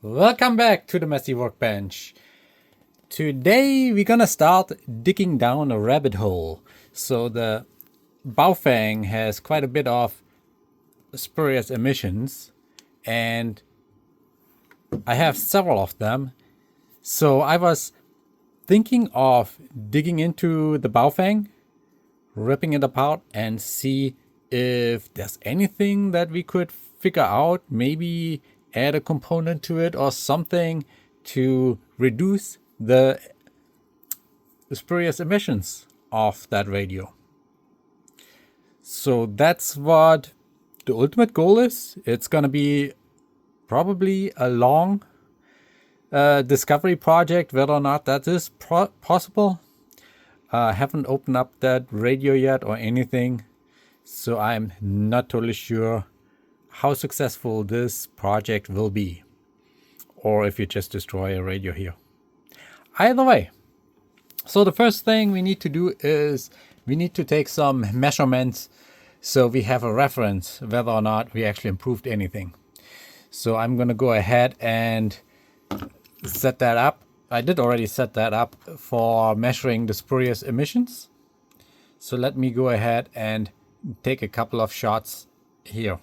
Welcome back to the Messy Workbench. Today we're gonna start digging down a rabbit hole. So the Baofeng has quite a bit of spurious emissions and I have several of them. So I was thinking of digging into the Baofeng, ripping it apart and see if there's anything that we could figure out, maybe add a component to it or something to reduce the spurious emissions of that radio. So that's what the ultimate goal is. It's going to be probably a long discovery project, whether or not that is possible. I haven't opened up that radio yet or anything, so I'm not totally sure how successful this project will be, or if you just destroy a radio here. Either way, so the first thing we need to do is we need to take some measurements so we have a reference whether or not we actually improved anything. So I'm going to go ahead and set that up. I did already set that up for measuring the spurious emissions. So let me go ahead and take a couple of shots here.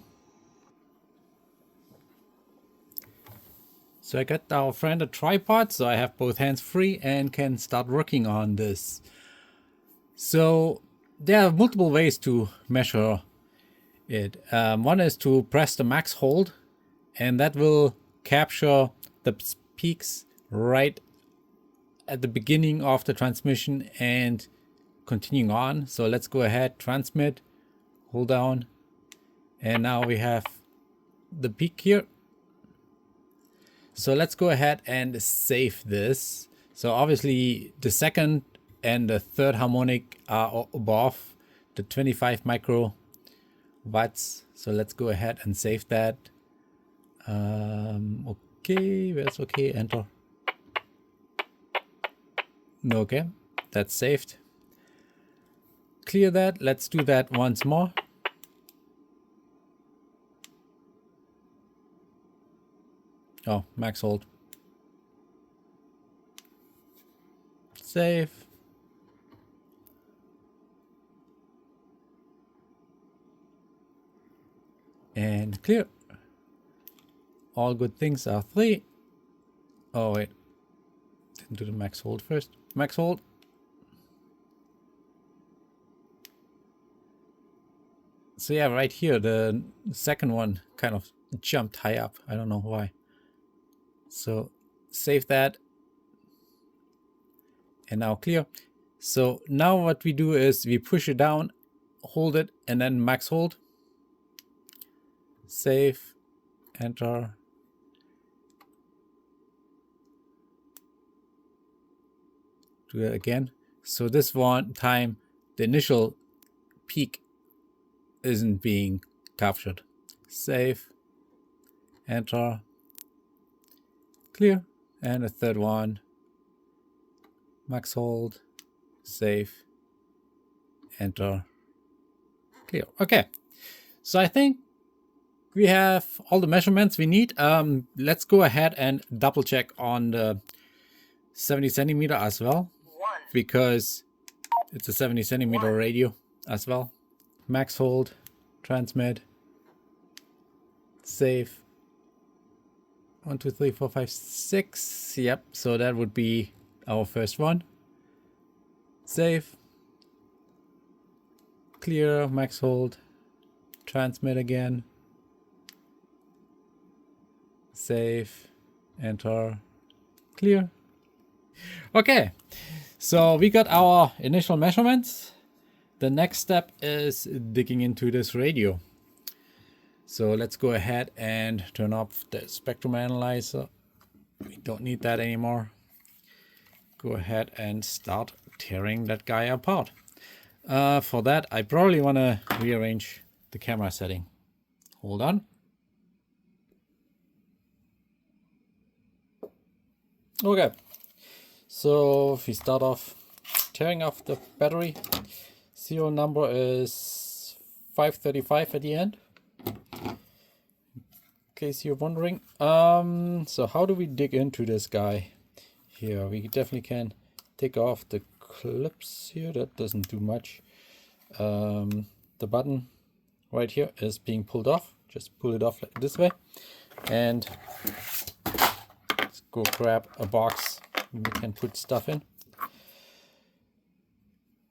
So I got our friend a tripod, so I have both hands free and can start working on this. So there are multiple ways to measure it. One is to press the max hold, and that will capture the peaks right at the beginning of the transmission and continuing on. So let's go ahead, transmit, hold down, and now we have the peak here. So let's go ahead and save this. So obviously the second and the third harmonic are above the 25 microwatts. So let's go ahead and save that. Okay, where's okay? Enter. Okay, that's saved. Clear that. Let's do that once more. Oh, max hold. Save. And clear. All good things are 3. Oh, wait. Didn't do the max hold first. Max hold. So yeah, right here, the second one kind of jumped high up. I don't know why. So save that. And now clear. So now what we do is we push it down, hold it, and then max hold. Save, enter. Do it again. So this one time, the initial peak isn't being captured. Save, enter, clear. And the third one, max hold, save, enter, clear. Okay, so I think we have all the measurements we need. Let's go ahead and double check on the 70 centimeter as well, because it's a 70 centimeter radio as well. Max hold, transmit, save. 1, 2, 3, 4, 5, 6. Yep, so that would be our first one. Save, clear, max hold, transmit again, save, enter, clear. Okay, so we got our initial measurements. The next step is digging into this radio. So let's go ahead and turn off the spectrum analyzer. We don't need that anymore. Go ahead and start tearing that guy apart. For that, I probably want to rearrange the camera setting. Hold on. Okay, so if we start off tearing off the battery, serial number is 535 at the end. case you're wondering. So how do we dig into this guy here? We definitely can take off the clips here. That doesn't do much. The button right here is being pulled off. Just pull it off like this way, and let's go grab a box we can put stuff in.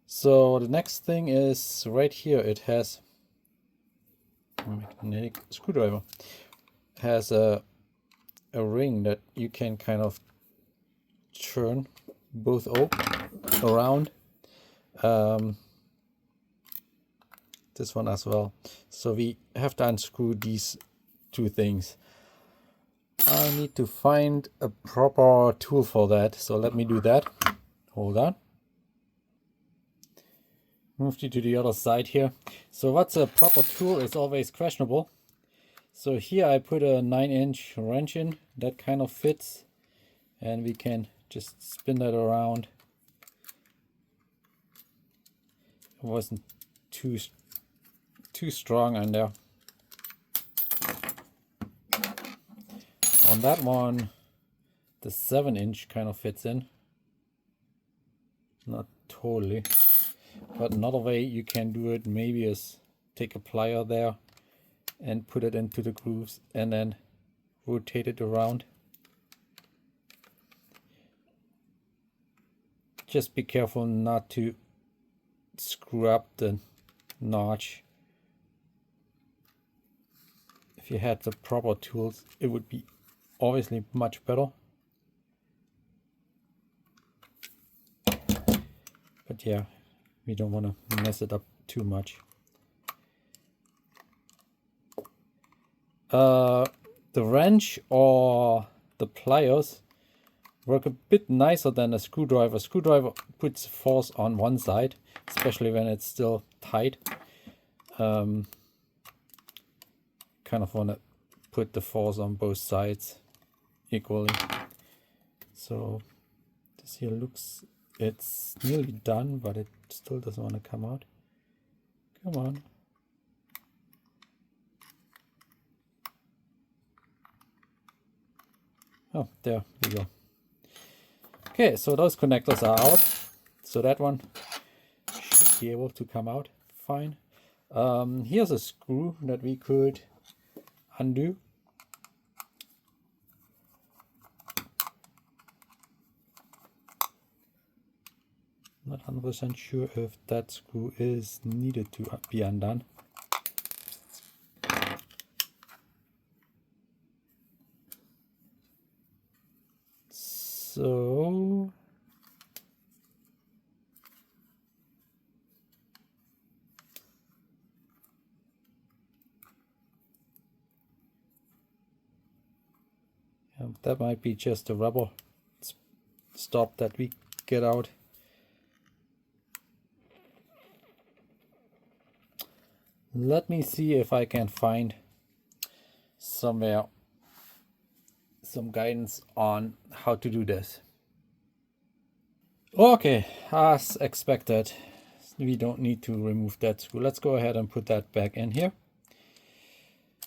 So the next thing is right here. It has a magnetic screwdriver. It has a ring that you can kind of turn both around. This one as well. So we have to unscrew these two things. I need to find a proper tool for that. So let me do that. Hold on. Moved you to the other side here. So what's a proper tool is always questionable. So here I put a 9-inch wrench in. That kind of fits. And we can just spin that around. It wasn't too strong on there. On that one, the 7-inch kind of fits in. Not totally. But another way you can do it maybe is take a plier there and put it into the grooves and then rotate it around. Just be careful not to screw up the notch. If you had the proper tools, it would be obviously much better. But yeah, we don't want to mess it up too much. The wrench or the pliers work a bit nicer than a screwdriver. Screwdriver puts force on one side, especially when it's still tight. Kind of want to put the force on both sides equally. So this here looks, it's nearly done, but it still doesn't want to come out. Come on. Oh, there we go. Okay, so those connectors are out. So that one should be able to come out fine. Here's a screw that we could undo. Not 100% sure if that screw is needed to be undone. So that might be just a rubber stop that we get out. Let me see if I can find somewhere some guidance on how to do this. Okay, as expected, we don't need to remove that screw. Let's go ahead and put that back in here.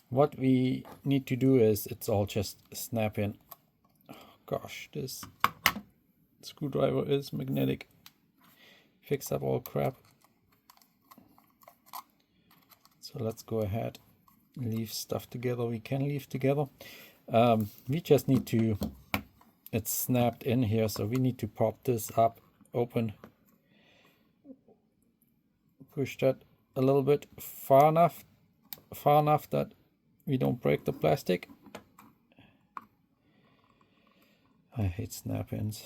What we need to do is, it's all just snap in. Oh, gosh, this screwdriver is magnetic. Fix up all crap. So let's go ahead, leave stuff together we can leave together. We just need to, it's snapped in here, so we need to pop this up, open, push that a little bit far enough that we don't break the plastic. I hate snap-ins.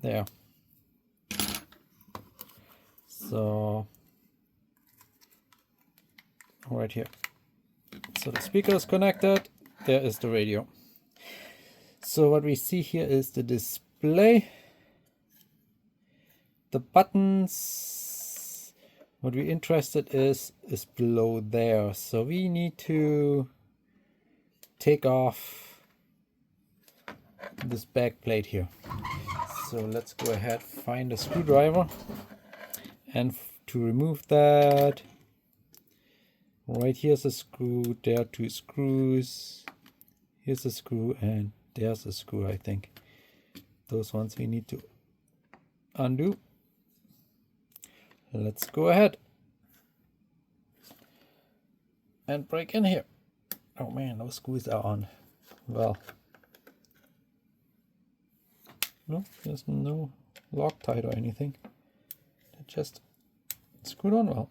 There. So right here. So the speaker is connected. There is the radio. So what we see here is the display. The buttons, what we're interested is below there. So we need to take off this back plate here. So let's go ahead, find a screwdriver, and to remove that, right here's a screw, there are 2 screws, here's a screw, and there's a screw. I think those ones we need to undo. Let's go ahead and break in here. Oh man, those screws are on. Well, no, there's no Loctite or anything. They're just screwed on well.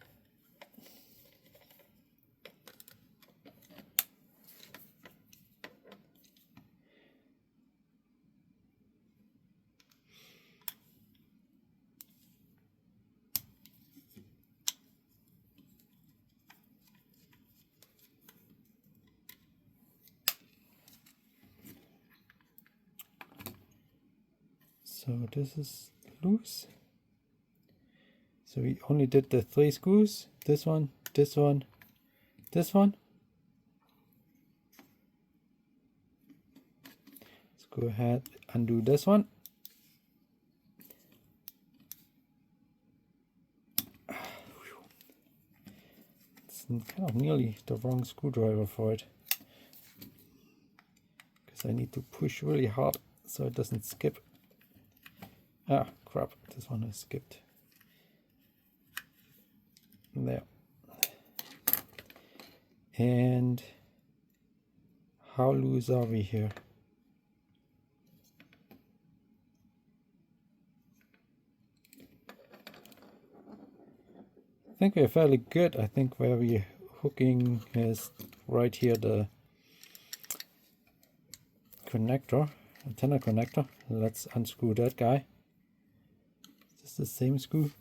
So this is loose. So we only did the 3 screws. This one, this one, this one. Let's go ahead, undo this one. It's kind of nearly the wrong screwdriver for it, because I need to push really hard so it doesn't skip. Ah, crap, this one is skipped. There. And how loose are we here? I think we're fairly good. I think where we're hooking is right here, the connector, antenna connector. Let's unscrew that guy. Is this the same screw?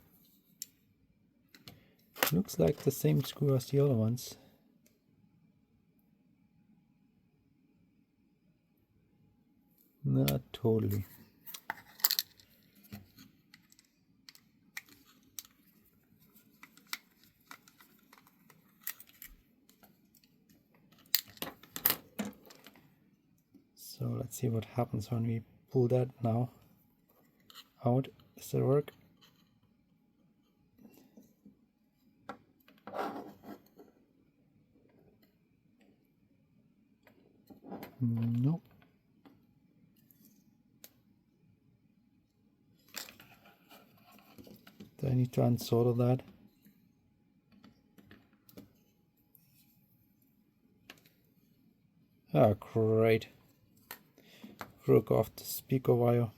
Looks like the same screw as the other ones. Not totally. So let's see what happens when we pull that now out. Does it work? Nope. Do I need to unsolder that? Ah, great. Broke off the speaker wire.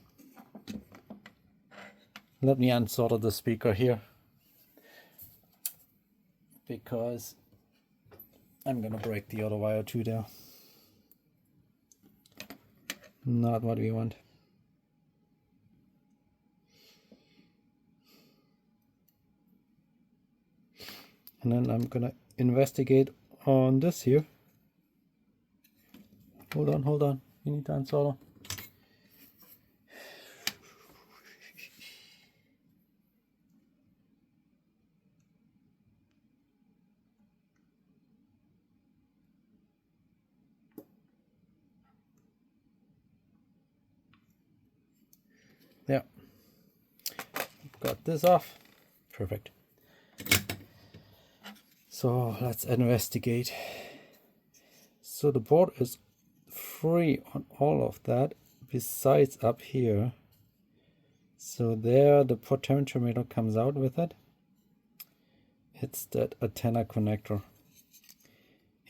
Let me unsolder the speaker here, because I'm gonna break the other wire too there. Not what we want. And then I'm gonna investigate on this here. Hold on, you need to unsolder. Yeah, got this off. Perfect. So let's investigate. So the board is free on all of that besides up here. So there the potentiometer comes out with it. It's that antenna connector.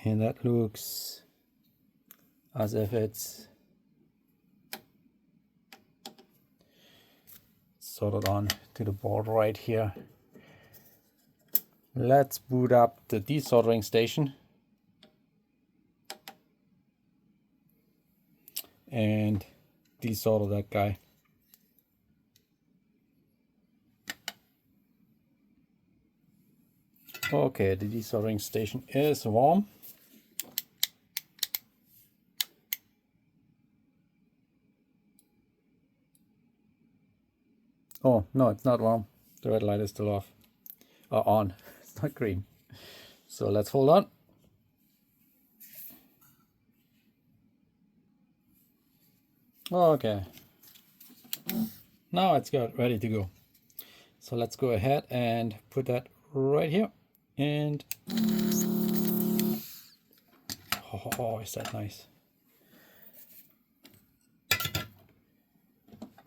And that looks as if it's soldered on to the board right here. Let's boot up the desoldering station and desolder that guy. Okay, the desoldering station is warm. Oh, no, it's not warm. The red light is still off. On. It's not green. So let's hold on. Okay, now it's got ready to go. So let's go ahead and put that right here. And oh, is that nice?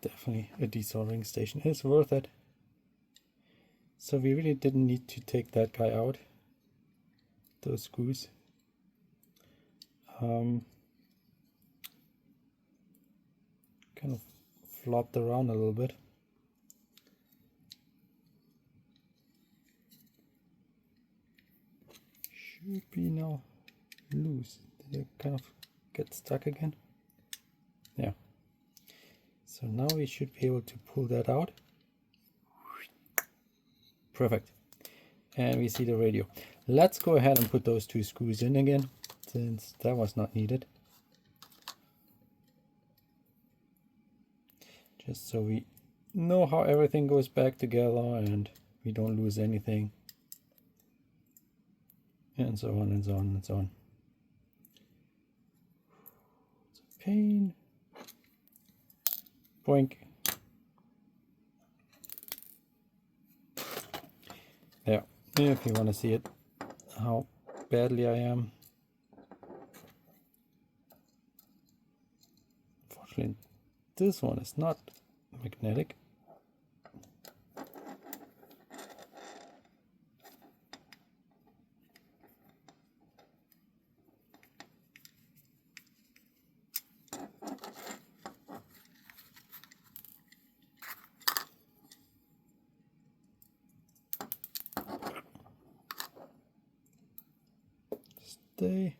Definitely a desoldering station is worth it. So we really didn't need to take that guy out, those screws. Kind of flopped around a little bit. Should be now loose. Did it kind of get stuck again? Yeah. So now we should be able to pull that out. Perfect. And we see the radio. Let's go ahead and put those two screws in again, since that was not needed. Just so we know how everything goes back together and we don't lose anything. And so on and so on and so on. It's a pain. Boink. There. If you want to see it, how badly I am. Fortunately, this one is not magnetic. Stay.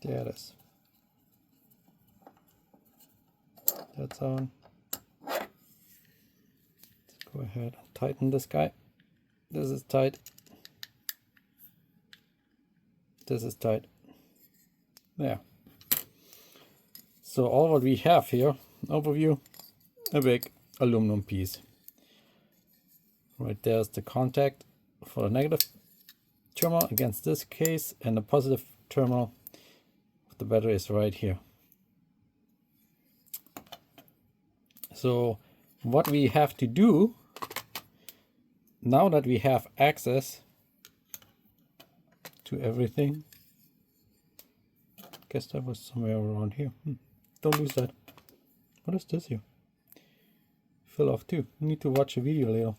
There it is. That's on. Let's go ahead and tighten this guy. This is tight. This is tight. There. So all what we have here, overview, a big aluminum piece. Right there's the contact for the negative terminal against this case, and the positive terminal of the battery is right here. So what we have to do, now that we have access to everything, guess that was somewhere around here. Don't lose that. What is this here? Fell off too. Need to watch a video later.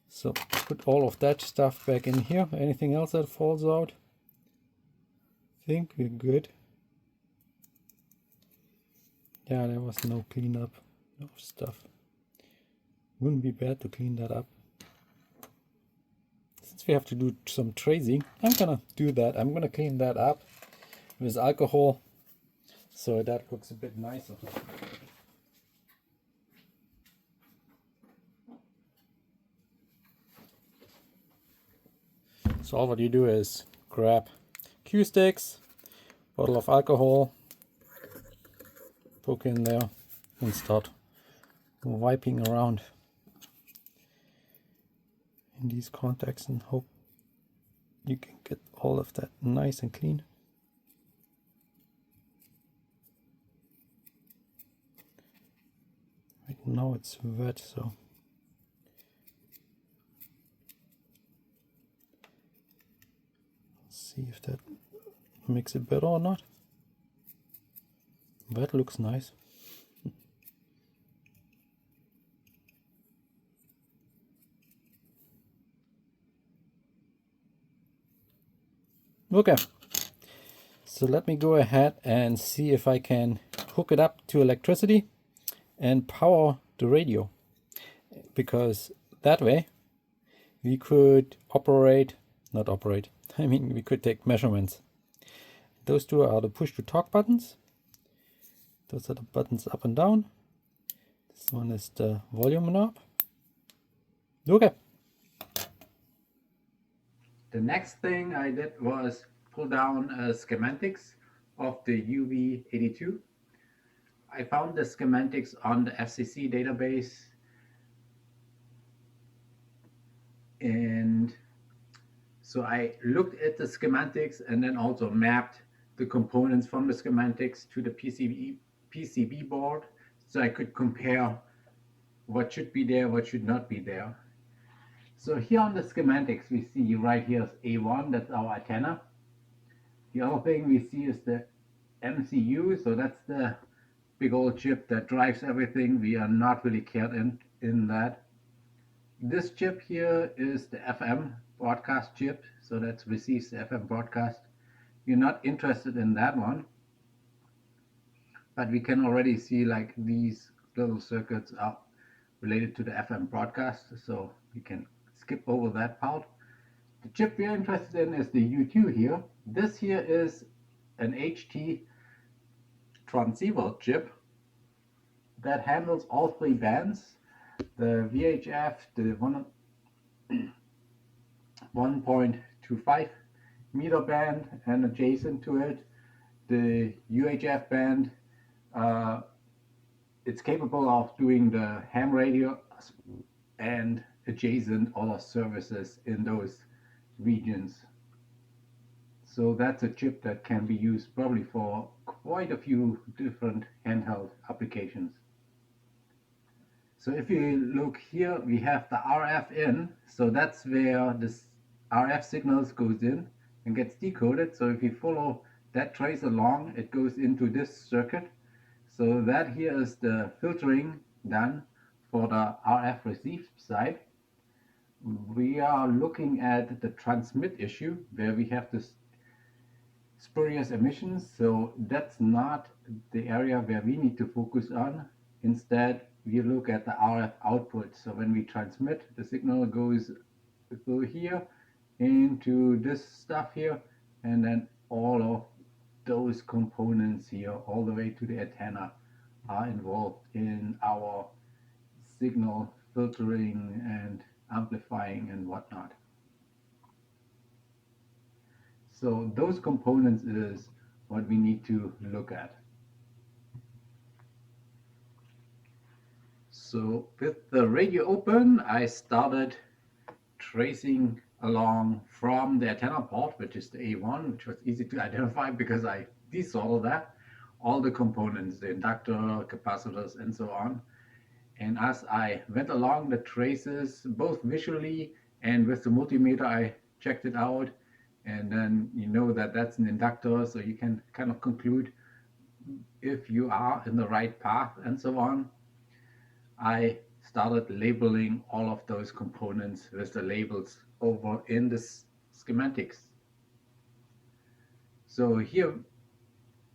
So put all of that stuff back in here. Anything else that falls out? I think we're good. Yeah, there was no cleanup of stuff. Wouldn't be bad to clean that up. Since we have to do some tracing, I'm gonna do that. I'm gonna clean that up with alcohol so that looks a bit nicer. So all what you do is grab cue sticks, bottle of alcohol, poke in there and start wiping around in these contacts and hope you can get all of that nice and clean. Right now it's wet, so let's see if that makes it better or not. That looks nice. Okay, so let me go ahead and see if I can hook it up to electricity and power the radio, because that way we could we could take measurements. Those two are the push to talk buttons. Those are the buttons up and down. This one is the volume knob. Okay. The next thing I did was pull down schematics of the UV-82. I found the schematics on the FCC database, and So I looked at the schematics and then also mapped the components from the schematics to the PCB board, so I could compare what should be there, what should not be there. So here on the schematics, we see right here is A1, that's our antenna. The other thing we see is the MCU, so that's the big old chip that drives everything. We are not really cared in that. This chip here is the FM broadcast chip, so that receives the FM broadcast. We're not interested in that one, but we can already see like these little circuits are related to the FM broadcast, so we can skip over that part. The chip we're interested in is the U2 here. This here is an HT transceiver chip that handles all three bands, the VHF, the 1.25 meter band, and adjacent to it, the UHF band. It's capable of doing the ham radio and adjacent other services in those regions. So that's a chip that can be used probably for quite a few different handheld applications. So if you look here, we have the RF in, so that's where this RF signals goes in and gets decoded. So if you follow that trace along, it goes into this circuit. So that here is the filtering done for the RF receive side. We are looking at the transmit issue where we have this spurious emissions, so that's not the area where we need to focus on. Instead, we look at the RF output. So when we transmit, the signal goes here into this stuff here, and then all of those components here all the way to the antenna are involved in our signal filtering and amplifying and whatnot. So those components is what we need to look at. So with the radio open, I started tracing along from the antenna port, which is the A1, which was easy to identify because I desoldered that, all the components, the inductor, capacitors, and so on. And as I went along the traces, both visually and with the multimeter, I checked it out. And then you know that that's an inductor, so you can kind of conclude if you are in the right path and so on. I started labeling all of those components with the labels over in the schematics. So here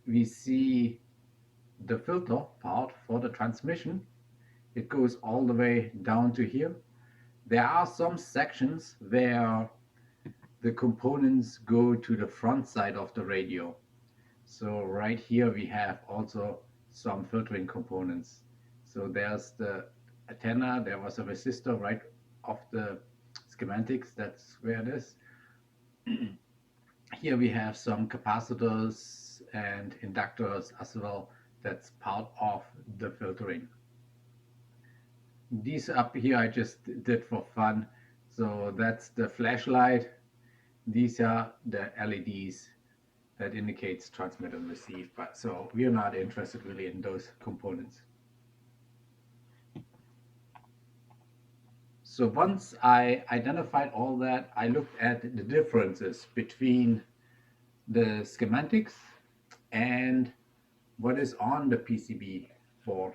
we see the filter part for the transmission. It goes all the way down to here. There are some sections where the components go to the front side of the radio. So right here we have also some filtering components. So there's the antenna, there was a resistor right off the schematics, that's where it is. Here we have some capacitors and inductors as well, that's part of the filtering. These up here I just did for fun. So that's the flashlight. These are the LEDs that indicates transmit and receive, but so we are not interested really in those components. So once I identified all that, I looked at the differences between the schematics and what is on the PCB board.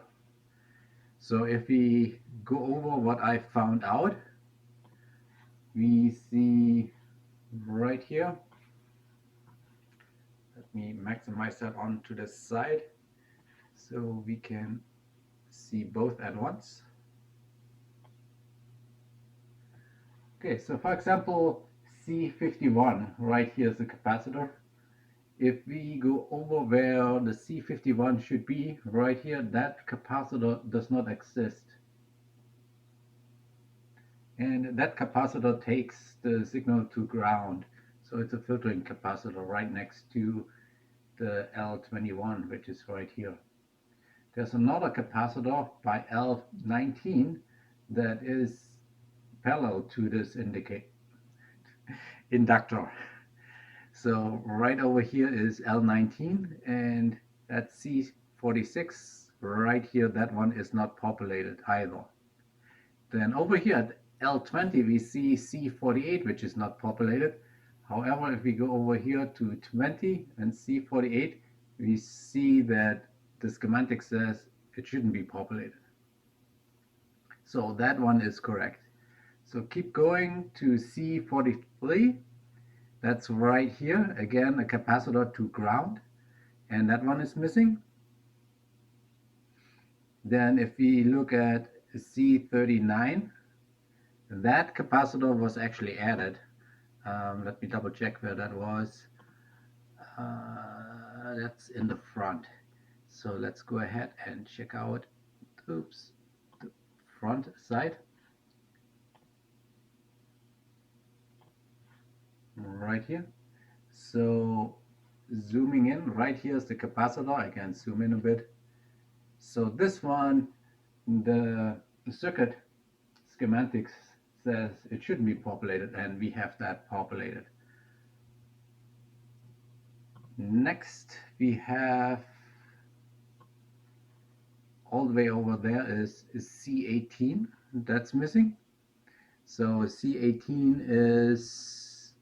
So if we go over what I found out, we see right here, let me maximize that onto the side so we can see both at once. Okay, so for example, C51, right here is the capacitor. If we go over where the C51 should be, right here, that capacitor does not exist. And that capacitor takes the signal to ground. So it's a filtering capacitor right next to the L21, which is right here. There's another capacitor by L19 that is parallel to this inductor. So right over here is L19 and that's C46. Right here, that one is not populated either. Then over here at L20 we see C48, which is not populated. However, if we go over here to 20 and C48, we see that the schematic says it shouldn't be populated. So that one is correct. So keep going to C43. That's right here. Again, a capacitor to ground. And that one is missing. Then if we look at C39, that capacitor was actually added. Let me double check where that was. That's in the front. So let's go ahead and check out, oops, the front side. Right here. So zooming in, right here is the capacitor. I can zoom in a bit. So this one, the circuit schematics says it shouldn't be populated, and we have that populated. Next we have, all the way over there is C18, that's missing. So C18 is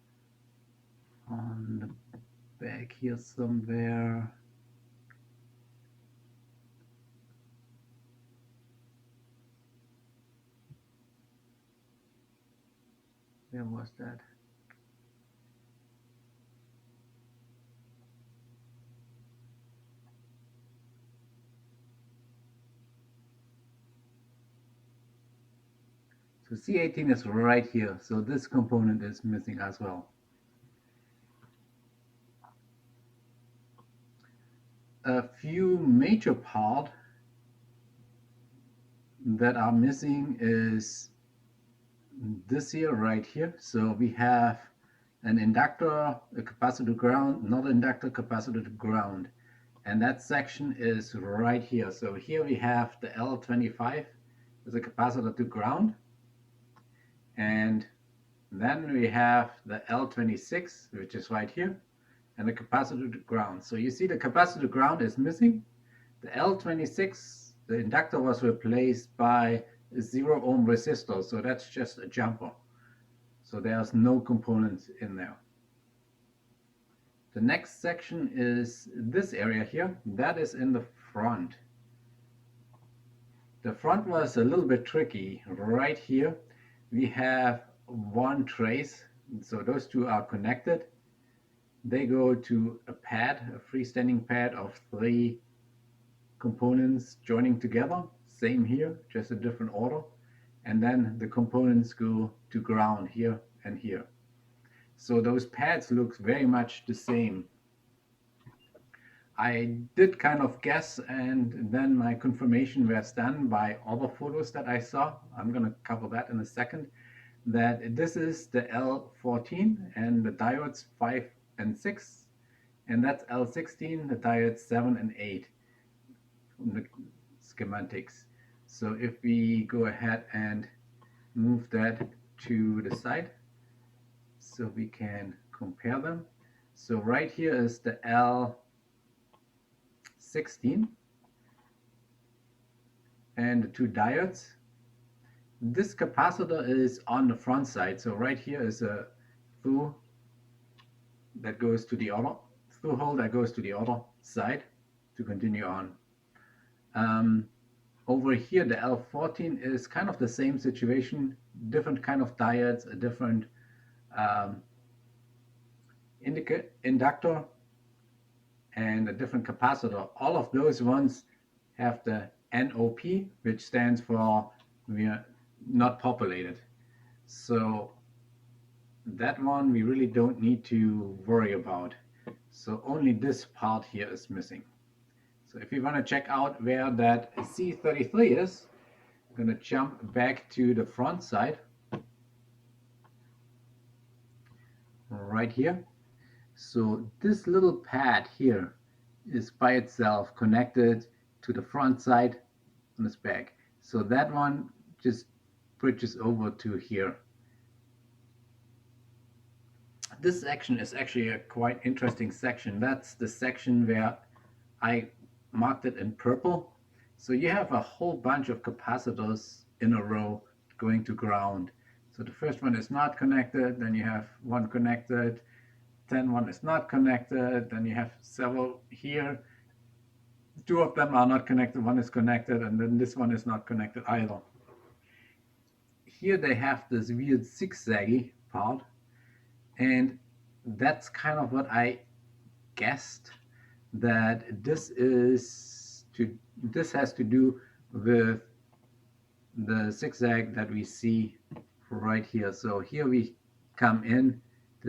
on the back here somewhere. Where was that? So C18 is right here. So this component is missing as well. A few major parts that are missing is this here, right here. So we have an inductor, a capacitor to ground, not inductor, capacitor to ground. And that section is right here. So here we have the L25 as a capacitor to ground. And then we have the L26, which is right here, and the capacitor to ground. So you see the capacitor to ground is missing. The L26, the inductor was replaced by a 0 ohm resistor, so that's just a jumper. So there's no components in there. The next section is this area here. That is in the front. The front was a little bit tricky. Right here we have one trace, so those two are connected. They go to a pad, a freestanding pad of 3 components joining together. Same here, just a different order. And then the components go to ground here and here. So those pads look very much the same. I did kind of guess, and then my confirmation was done by other photos that I saw. I'm going to cover that in a second. That this is the L14 and the diodes 5 and 6, and that's L16, the diodes 7 and 8 from the schematics. So if we go ahead and move that to the side so we can compare them. So right here is the L16 and the 2 diodes. This capacitor is on the front side, so right here is a through that goes to the other through hole that goes to the other side to continue on. Over here the L14 is kind of the same situation, different kind of diodes, a different inductor and a different capacitor. All of those ones have the NOP, which stands for we are not populated. So that one we really don't need to worry about. So only this part here is missing. So if you want to check out where that C33 is, I'm going to jump back to the front side. Right here. So this little pad here is by itself connected to the front side on this back. So that one just bridges over to here. this section is actually a quite interesting section. That's the section where I marked it in purple. So you have a whole bunch of capacitors in a row going to ground. So the first one is not connected, then you have one connected, then one is not connected, then you have several here. Two of them are not connected, one is connected, and then this one is not connected either. Here they have this weird zigzaggy part, and that's kind of what I guessed, that this has to do with the zigzag that we see right here. So here we come in to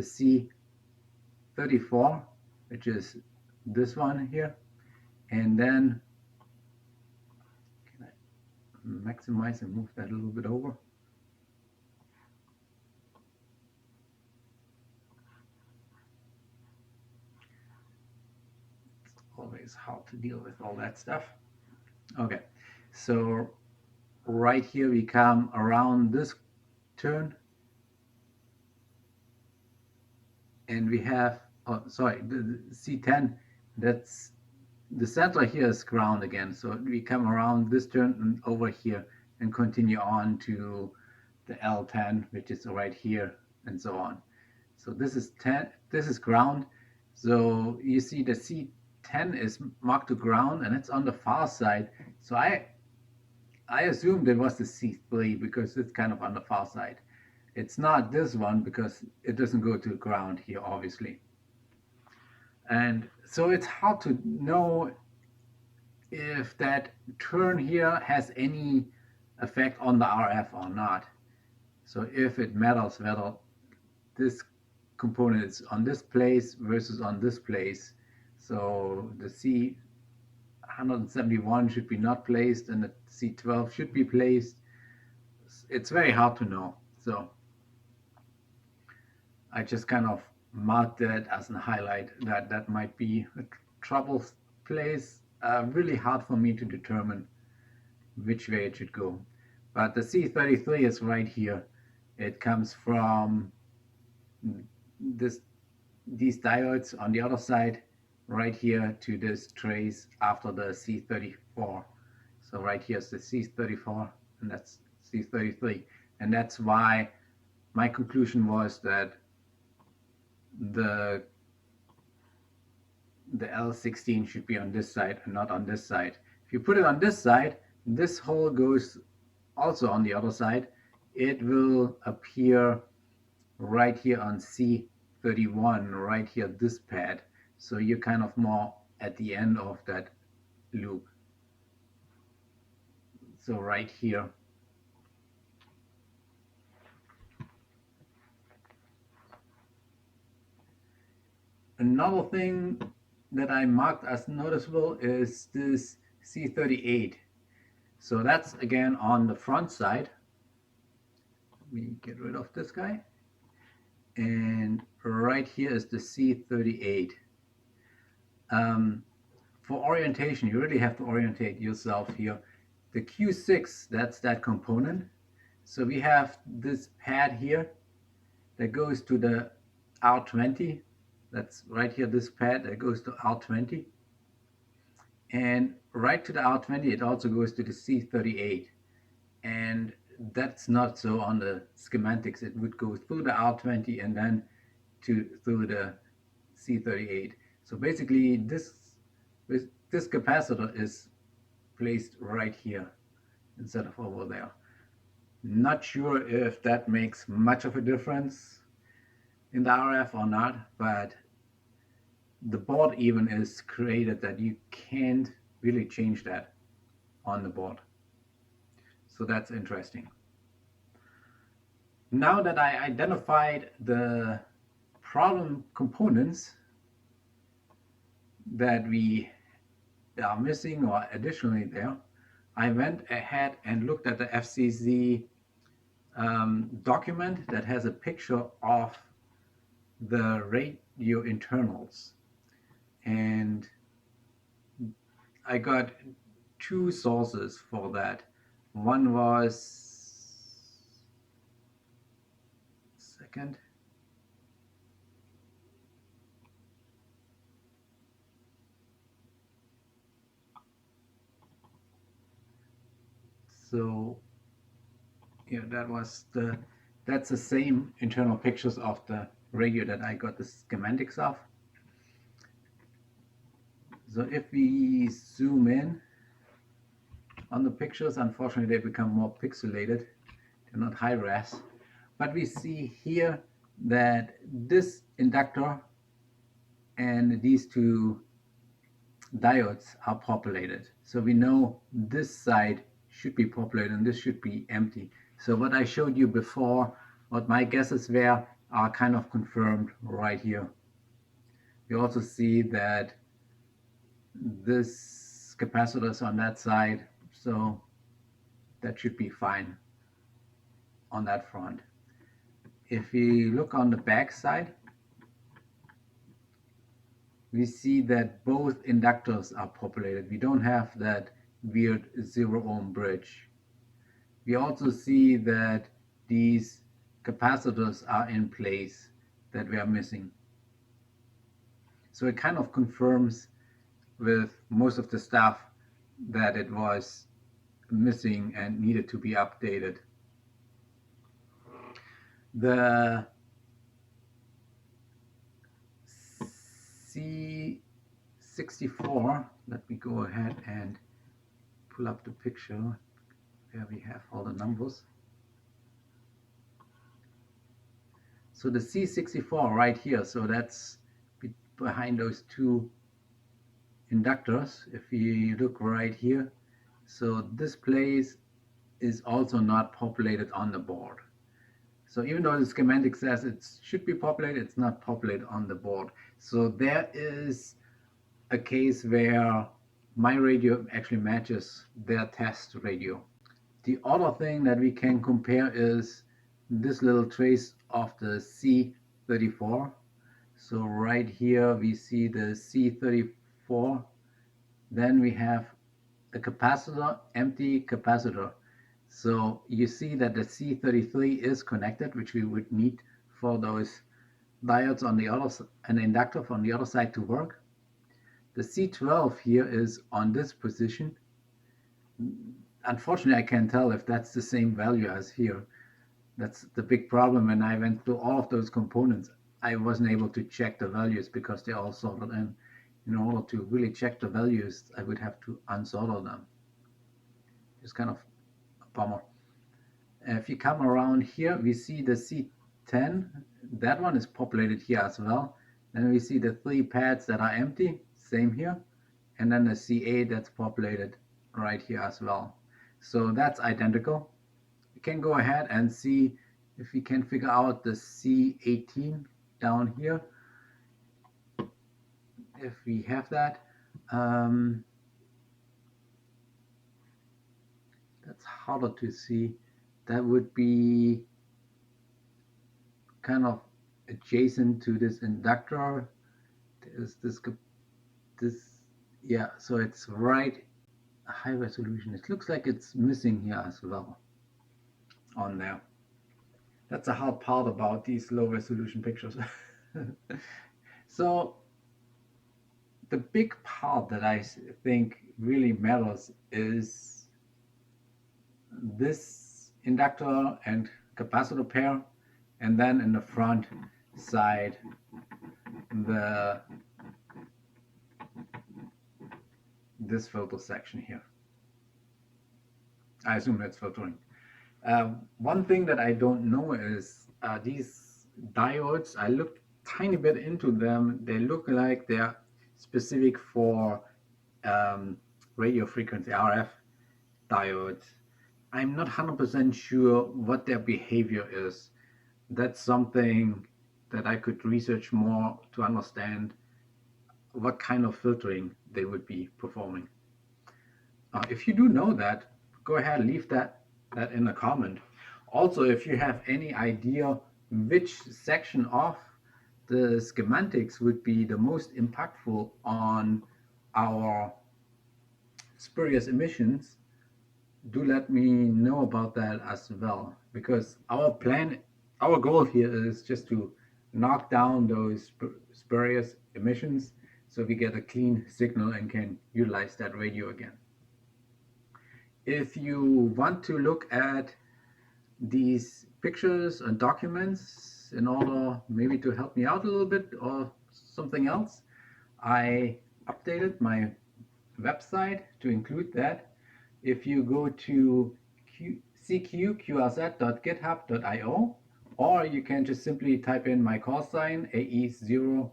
C34, which is this one here, and then can I maximize and move that a little bit over? Always hard to deal with all that stuff. Okay, so right here we come around this turn, and we have, oh sorry, the C10, that's the center here is ground again, so we come around this turn and over here and continue on to the L10, which is right here, and so on. So this is 10, this is ground. So you see the C10 is marked to ground, and it's on the far side. So I assumed it was the C3 because it's kind of on the far side. It's not this one because it doesn't go to ground here, obviously. And so it's hard to know if that turn here has any effect on the RF or not. So if it matters whether this component is on this place versus on this place. So the C171 should be not placed and the C12 should be placed. It's very hard to know. So I just kind of marked that as a highlight, that might be a trouble place. Really hard for me to determine which way it should go. But the C33 is right here. It comes from these diodes on the other side right here to this trace after the C34. So right here is the C34 and that's C33. And that's why my conclusion was that the L16 should be on this side and not on this side. If you put it on this side, this hole goes also on the other side. It will appear right here on C31, right here, this pad. So you're kind of more at the end of that loop. So right here. Another thing that I marked as noticeable is this C38. So that's again on the front side. Let me get rid of this guy. And right here is the C38. For orientation, you really have to orientate yourself here. The Q6, that's that component. So we have this pad here that goes to the R20. That's right here, this pad that goes to R20. And right to the R20, it also goes to the C38. And that's not so on the schematics. It would go through the R20 and then through the C38. So basically this capacitor is placed right here instead of over there. Not sure if that makes much of a difference in the RF or not, but the board even is created that you can't really change that on the board. So that's interesting. Now that I identified the problem components that we are missing or additionally there, I went ahead and looked at the FCC document that has a picture of the radio internals. And I got two sources for that. One was, So yeah, that's the same internal pictures of the radio that I got the schematics of. So if we zoom in on the pictures, unfortunately they become more pixelated, they're not high res, but we see here that this inductor and these two diodes are populated. So we know this side should be populated and this should be empty. So what I showed you before, what my guesses were, are kind of confirmed right here. You also see that this capacitor is on that side, so that should be fine on that front. If we look on the back side, we see that both inductors are populated. We don't have that weird 0 ohm bridge. We also see that these capacitors are in place that we are missing. So it kind of confirms with most of the stuff that it was missing and needed to be updated. The C64, let me go ahead and pull up the picture where we have all the numbers. So the C64 right here, so that's behind those two inductors. If you look right here, so this place is also not populated on the board. So even though the schematic says it should be populated, it's not populated on the board. So there is a case where my radio actually matches their test radio. The other thing that we can compare is this little trace of the C34. So right here we see the C34. Then we have a capacitor, empty capacitor. So you see that the C33 is connected, which we would need for those diodes on the other side, an inductor on the other side to work. The C12 here is on this position. Unfortunately, I can't tell if that's the same value as here. That's the big problem. When I went through all of those components, I wasn't able to check the values because they're all soldered in. In order to really check the values, I would have to unsolder them. It's kind of a bummer. If you come around here, we see the C10. That one is populated here as well. Then we see the 3 pads that are empty, same here. And then the C8 that's populated right here as well. So that's identical. We can go ahead and see if we can figure out the C18 down here. If we have that. That's harder to see. That would be kind of adjacent to this inductor. There's this, yeah, so it's right high resolution. It looks like it's missing here as well on there. That's a hard part about these low resolution pictures. So the big part that I think really matters is this inductor and capacitor pair, and then in the front side this filter section here. I assume that's filtering. One thing that I don't know is these diodes. I looked tiny bit into them. They look like they're specific for radio frequency RF diodes. I'm not 100% sure what their behavior is. That's something that I could research more to understand what kind of filtering they would be performing. If you do know that, go ahead, leave that in a comment. Also, if you have any idea which section of the schematics would be the most impactful on our spurious emissions, do let me know about that as well, because our goal here is just to knock down those spurious emissions so we get a clean signal and can utilize that radio again. If you want to look at these pictures and documents in order maybe to help me out a little bit or something else, I updated my website to include that. If you go to cqqrz.github.io, or you can just simply type in my call sign ae0s.com,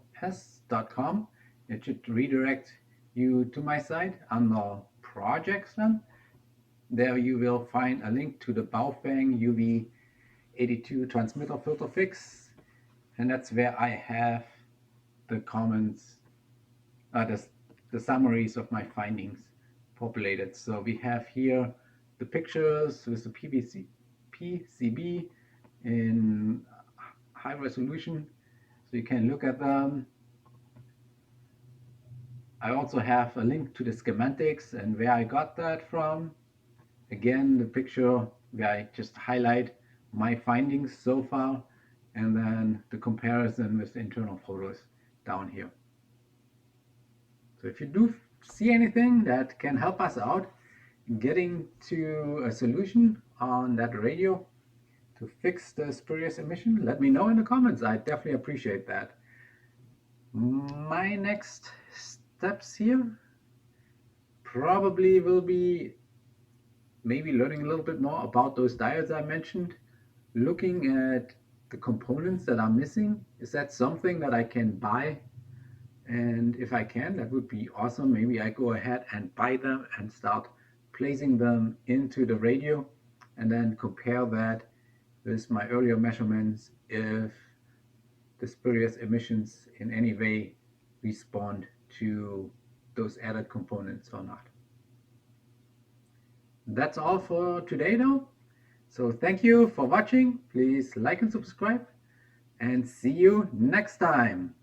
it should redirect you to my site under projects. Then there you will find a link to the Baofeng UV-82 transmitter filter fix, and that's where I have the comments, the summaries of my findings populated. So we have here the pictures with the PCB in high resolution, so you can look at them. I also have a link to the schematics and where I got that from. Again, the picture where I just highlight my findings so far, and then the comparison with the internal photos down here. So if you do see anything that can help us out getting to a solution on that radio to fix the spurious emission, let me know in the comments. I definitely appreciate that. My next steps here probably will be maybe learning a little bit more about those diodes I mentioned, looking at the components that are missing. Is that something that I can buy? And if I can, that would be awesome. Maybe I go ahead and buy them and start placing them into the radio and then compare that with my earlier measurements if the spurious emissions in any way respond to those added components or not. That's all for today though. So thank you for watching. Please like and subscribe, and see you next time.